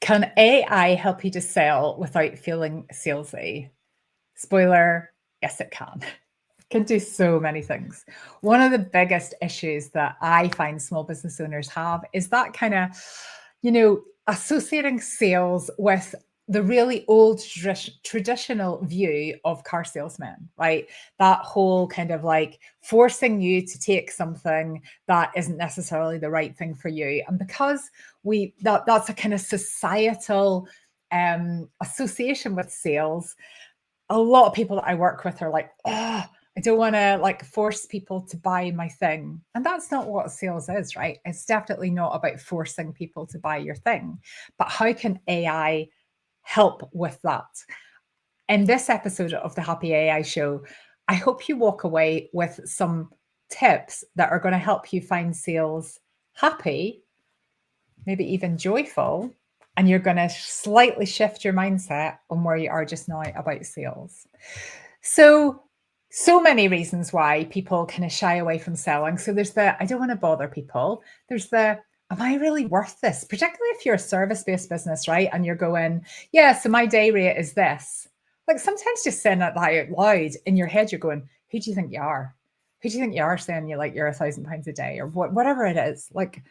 Can AI help you to sell without feeling salesy? Spoiler, yes, it can. It can do so many things. One of the biggest issues that I find small business owners have is that kind of, associating sales with the really old traditional view of car salesmen, right? That whole kind of like forcing you to take something that isn't necessarily the right thing for you. And because that's a kind of societal association with sales, a lot of people that I work with are like, oh, I don't want to like force people to buy my thing. And that's not what sales is, right? It's definitely not about forcing people to buy your thing. But how can AI help with that? In this episode of the Happy AI Show, I hope you walk away with some tips that are going to help you find sales happy, maybe even joyful, and you're going to slightly shift your mindset on where you are just now about sales. So many reasons why people kind of shy away from selling. So there's the, I don't want to bother people. There's the, am I really worth this? Particularly if you're a service-based business, right? And you're going, yeah, so my day rate is this. Like sometimes just saying that out loud in your head, you're going, who do you think you are? Who do you think you are saying you're £1,000 a day or whatever it is? Like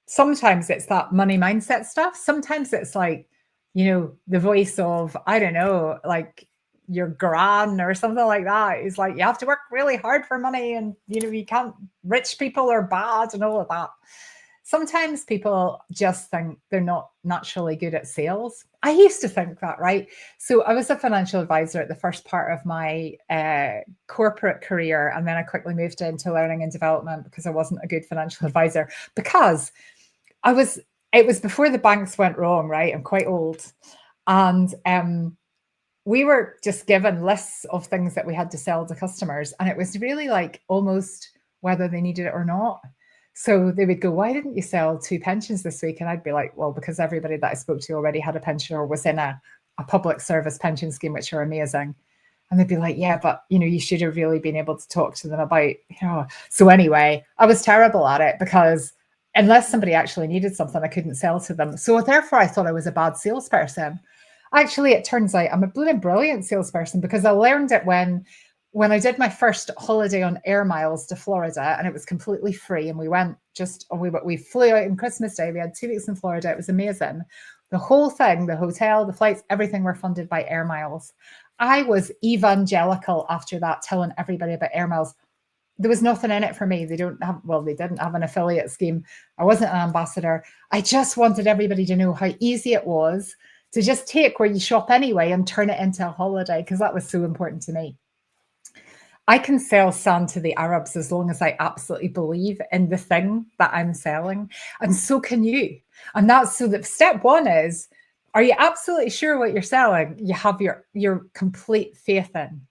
sometimes it's that money mindset stuff. Sometimes it's like, the voice of, I don't know, like your gran or something like that. It's like, you have to work really hard for money and, you can't, rich people are bad and all of that. Sometimes people just think they're not naturally good at sales. I used to think that, right? So I was a financial advisor at the first part of my corporate career. And then I quickly moved into learning and development because I wasn't a good financial advisor, because it was before the banks went wrong, right? I'm quite old. And we were just given lists of things that we had to sell to customers. And it was really like almost whether they needed it or not. So they would go, why didn't you sell 2 pensions this week? And I'd be like, well, because everybody that I spoke to already had a pension or was in a public service pension scheme, which are amazing. And they'd be like, yeah, but, you should have really been able to talk to them about, So anyway, I was terrible at it because unless somebody actually needed something, I couldn't sell to them. So therefore, I thought I was a bad salesperson. Actually, it turns out I'm a blooming brilliant salesperson because I learned it when I did my first holiday on air miles to Florida, and it was completely free. And we flew out on Christmas Day. We had 2 weeks in Florida. It was amazing. The whole thing, the hotel, the flights, everything were funded by air miles. I was evangelical after that, telling everybody about air miles. There was nothing in it for me. They didn't have an affiliate scheme. I wasn't an ambassador. I just wanted everybody to know how easy it was to just take where you shop anyway and turn it into a holiday, because that was so important to me. I can sell sand to the Arabs as long as I absolutely believe in the thing that I'm selling. And so can you. And that's so that step one is, are you absolutely sure what you're selling? You have your complete faith in.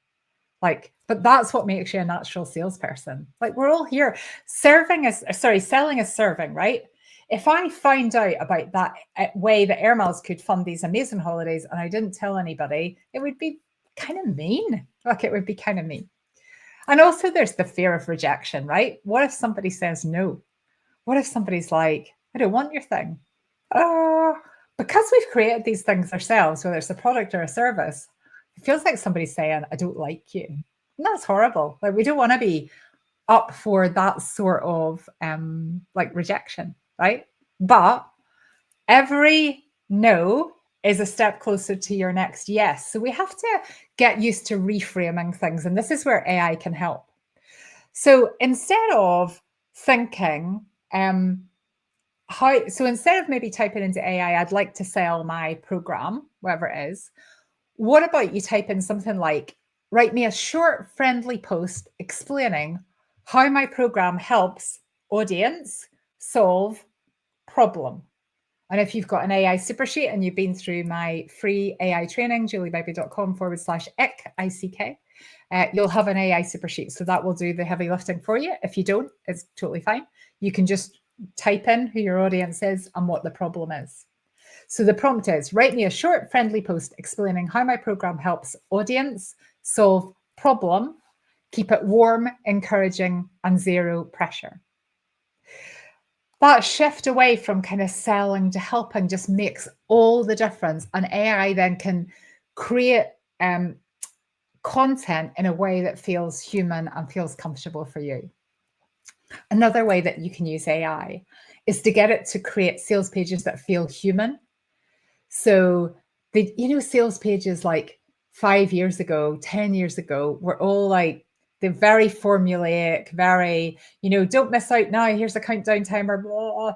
But that's what makes you a natural salesperson. Like we're all here. Selling is serving, right? If I find out about that way that Air Miles could fund these amazing holidays and I didn't tell anybody, it would be kind of mean. It would be kind of mean. And also there's the fear of rejection, right? What if somebody says no? What if somebody's like, I don't want your thing? Because we've created these things ourselves, whether it's a product or a service, it feels like somebody's saying, I don't like you. And that's horrible. Like we don't want to be up for that sort of rejection, right? But every no is a step closer to your next yes. So we have to get used to reframing things. And this is where AI can help. So instead of thinking, instead of maybe typing into AI, I'd like to sell my program, whatever it is, what about you type in something like, write me a short, friendly post explaining how my program helps audience solve problem. And if you've got an AI super sheet and you've been through my free AI training, juliebegbie.com/ick, you'll have an AI super sheet. So that will do the heavy lifting for you. If you don't, it's totally fine. You can just type in who your audience is and what the problem is. So the prompt is, write me a short, friendly post explaining how my program helps audience solve problem, keep it warm, encouraging, and zero pressure. that shift away from kind of selling to helping just makes all the difference. And AI then can create content in a way that feels human and feels comfortable for you. Another way that you can use AI is to get it to create sales pages that feel human. So sales pages like 5 years ago, 10 years ago were all like, they're very formulaic, very, don't miss out now, here's a countdown timer, blah, blah.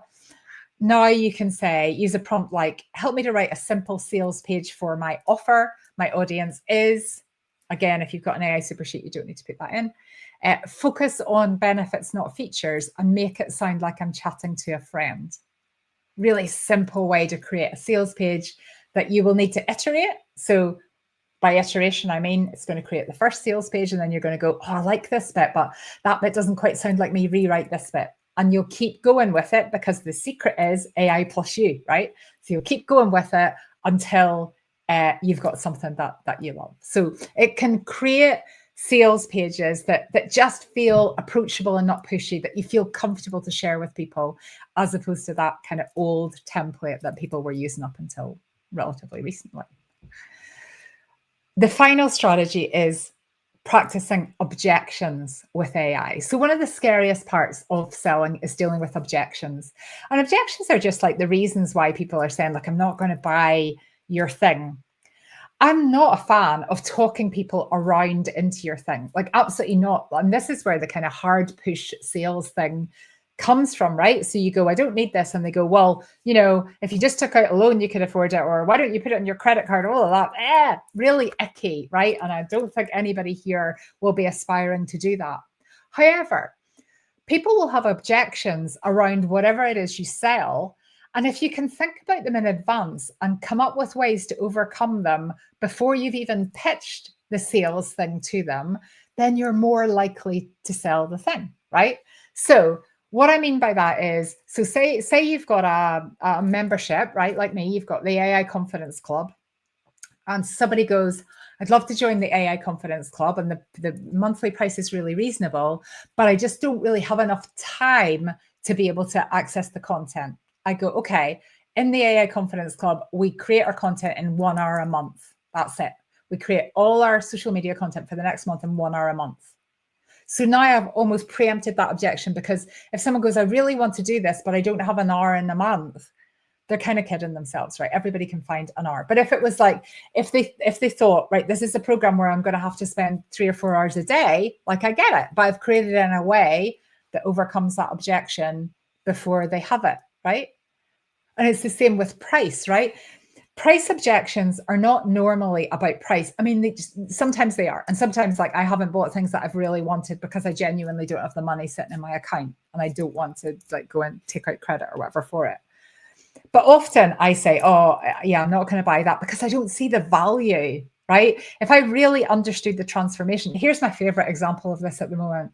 Now you can say, use a prompt like, help me to write a simple sales page for my offer. My audience is, again, if you've got an AI super sheet, you don't need to put that in. Focus on benefits, not features, and make it sound like I'm chatting to a friend. Really simple way to create a sales page that you will need to iterate. So by iteration, I mean, it's going to create the first sales page and then you're going to go, oh, I like this bit, but that bit doesn't quite sound like me, rewrite this bit. And you'll keep going with it because the secret is AI plus you, right? So you'll keep going with it until you've got something that you love. So it can create sales pages that just feel approachable and not pushy, that you feel comfortable to share with people, as opposed to that kind of old template that people were using up until relatively recently. The final strategy is practicing objections with AI. So one of the scariest parts of selling is dealing with objections. And objections are just like the reasons why people are saying, like, I'm not going to buy your thing. I'm not a fan of talking people around into your thing, like absolutely not. And this is where the kind of hard push sales thing comes from, right? So you go, I don't need this. And they go, well, if you just took out a loan, you could afford it. Or why don't you put it on your credit card? All of that, really icky, right? And I don't think anybody here will be aspiring to do that. However, people will have objections around whatever it is you sell. And if you can think about them in advance and come up with ways to overcome them before you've even pitched the sales thing to them, then you're more likely to sell the thing, right? So what I mean by that is, so say you've got a membership, right? Like me, you've got the AI Confidence Club, and somebody goes, I'd love to join the AI Confidence Club, and the monthly price is really reasonable, but I just don't really have enough time to be able to access the content. I go, okay, in the AI Confidence Club, we create our content in 1 hour a month. That's it. We create all our social media content for the next month in 1 hour a month. So now I've almost preempted that objection, because if someone goes, I really want to do this, but I don't have an hour in a month, they're kind of kidding themselves, right? Everybody can find an hour. But if it was like, if they thought, right, this is a program where I'm going to have to spend 3 or 4 hours a day, like, I get it, but I've created it in a way that overcomes that objection before they have it, right? And it's the same with price, right? Price objections are not normally about price. I mean, sometimes they are. And sometimes, like, I haven't bought things that I've really wanted because I genuinely don't have the money sitting in my account and I don't want to like go and take out credit or whatever for it. But often I say, oh, yeah, I'm not going to buy that because I don't see the value, right? If I really understood the transformation, here's my favorite example of this at the moment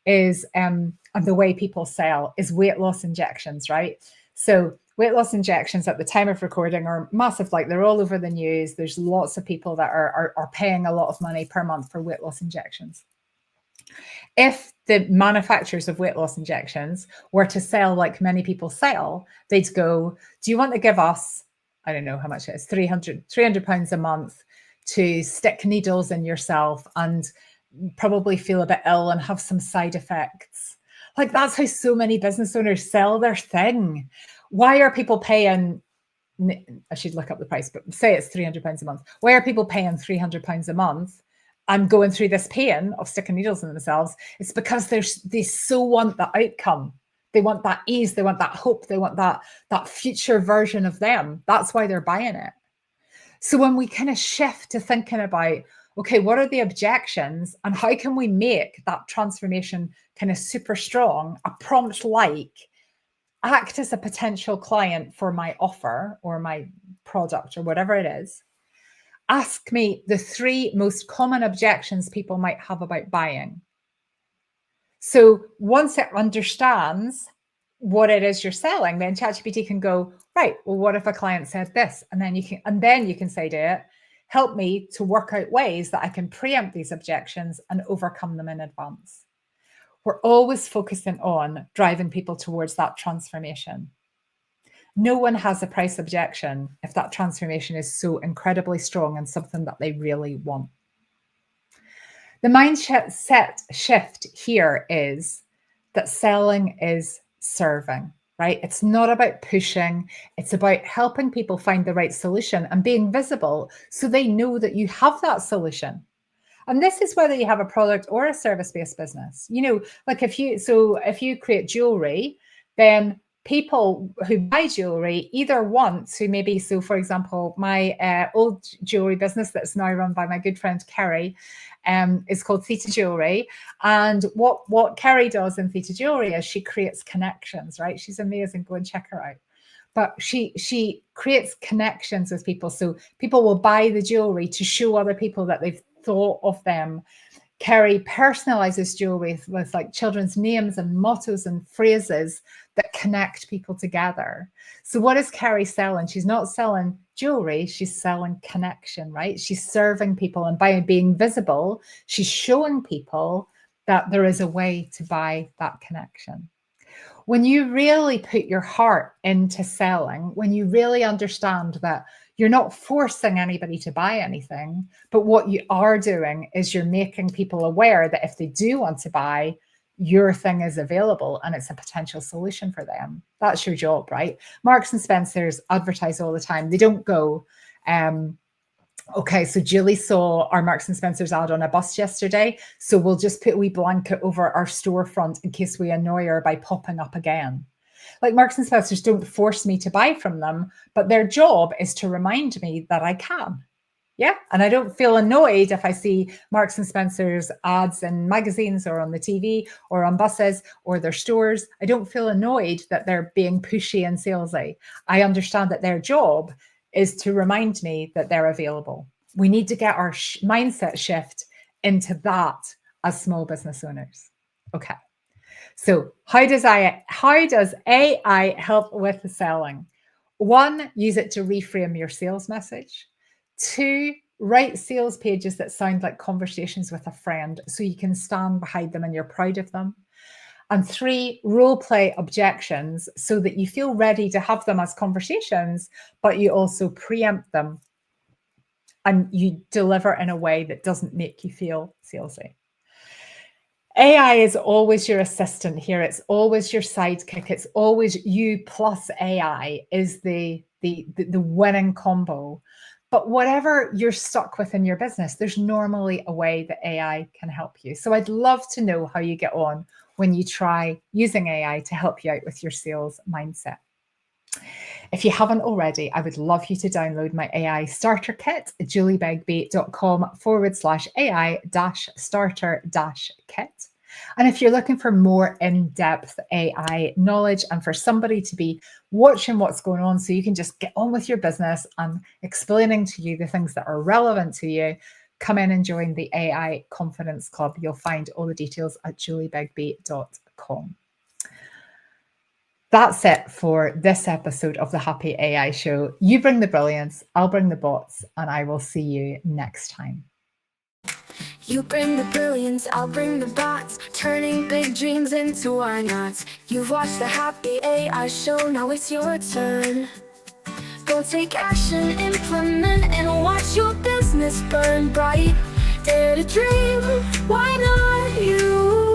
is, and the way people sell is weight loss injections, right? So weight loss injections at the time of recording are massive, like they're all over the news. There's lots of people that are paying a lot of money per month for weight loss injections. If the manufacturers of weight loss injections were to sell like many people sell, they'd go, do you want to give us, I don't know how much it is, 300 pounds a month to stick needles in yourself and probably feel a bit ill and have some side effects? Like, that's how so many business owners sell their thing. Why are people paying, I should look up the price, but say it's 300 pounds a month. Why are people paying 300 pounds a month and going through this pain of sticking needles in themselves? It's because they so want the outcome. They want that ease. They want that hope. They want that future version of them. That's why they're buying it. So when we kind of shift to thinking about, okay, what are the objections and how can we make that transformation kind of super strong, a prompt like, act as a potential client for my offer or my product or whatever it is. Ask me the 3 most common objections people might have about buying. So once it understands what it is you're selling, then ChatGPT can go, right, well, what if a client said this? And then you can say to it, help me to work out ways that I can preempt these objections and overcome them in advance. We're always focusing on driving people towards that transformation. No one has a price objection if that transformation is so incredibly strong and something that they really want. The mindset shift here is that selling is serving, right? It's not about pushing. It's about helping people find the right solution and being visible so they know that you have that solution. And this is whether you have a product or a service-based business. Like if you create jewelry, then people who buy jewelry either want to maybe, so for example, my old jewelry business that's now run by my good friend Kerry, is called Theta Jewelry. And what Kerry does in Theta Jewelry is she creates connections, right? She's amazing. Go and check her out. But she creates connections with people. So people will buy the jewelry to show other people that they've thought of them. Kerry personalizes jewelry with like children's names and mottos and phrases that connect people together. So what is Kerry selling? She's not selling jewelry, she's selling connection, right? She's serving people, and by being visible, she's showing people that there is a way to buy that connection. When you really put your heart into selling, when you really understand that you're not forcing anybody to buy anything, but what you are doing is you're making people aware that if they do want to buy, your thing is available and it's a potential solution for them. That's your job, right? Marks and Spencer's advertise all the time. They don't go, okay, so Julie saw our Marks and Spencer's ad on a bus yesterday, so we'll just put a wee blanket over our storefront in case we annoy her by popping up again. Like Marks and Spencer's don't force me to buy from them, but their job is to remind me that I can. Yeah. And I don't feel annoyed if I see Marks and Spencer's ads in magazines or on the TV or on buses or their stores. I don't feel annoyed that they're being pushy and salesy. I understand that their job is to remind me that they're available. We need to get our mindset shift into that as small business owners. Okay. So how does AI help with the selling? 1, use it to reframe your sales message. 2, write sales pages that sound like conversations with a friend so you can stand behind them and you're proud of them. And 3, role play objections so that you feel ready to have them as conversations, but you also preempt them and you deliver in a way that doesn't make you feel salesy. AI is always your assistant here. It's always your sidekick. It's always you plus AI is the winning combo. But whatever you're stuck with in your business, there's normally a way that AI can help you. So I'd love to know how you get on when you try using AI to help you out with your sales mindset. If you haven't already, I would love you to download my AI starter kit, juliebegbait.com/AI-starter-kit. And if you're looking for more in-depth AI knowledge and for somebody to be watching what's going on so you can just get on with your business and explaining to you the things that are relevant to you, come in and join the AI Confidence Club. You'll find all the details at juliebegbait.com. That's it for this episode of the Happy AI Show. You bring the brilliance, I'll bring the bots, and I will see you next time. You bring the brilliance, I'll bring the bots, turning big dreams into why nots. You've watched the Happy AI Show, now it's your turn. Go take action, implement, and watch your business burn bright. Dare to dream, why not you?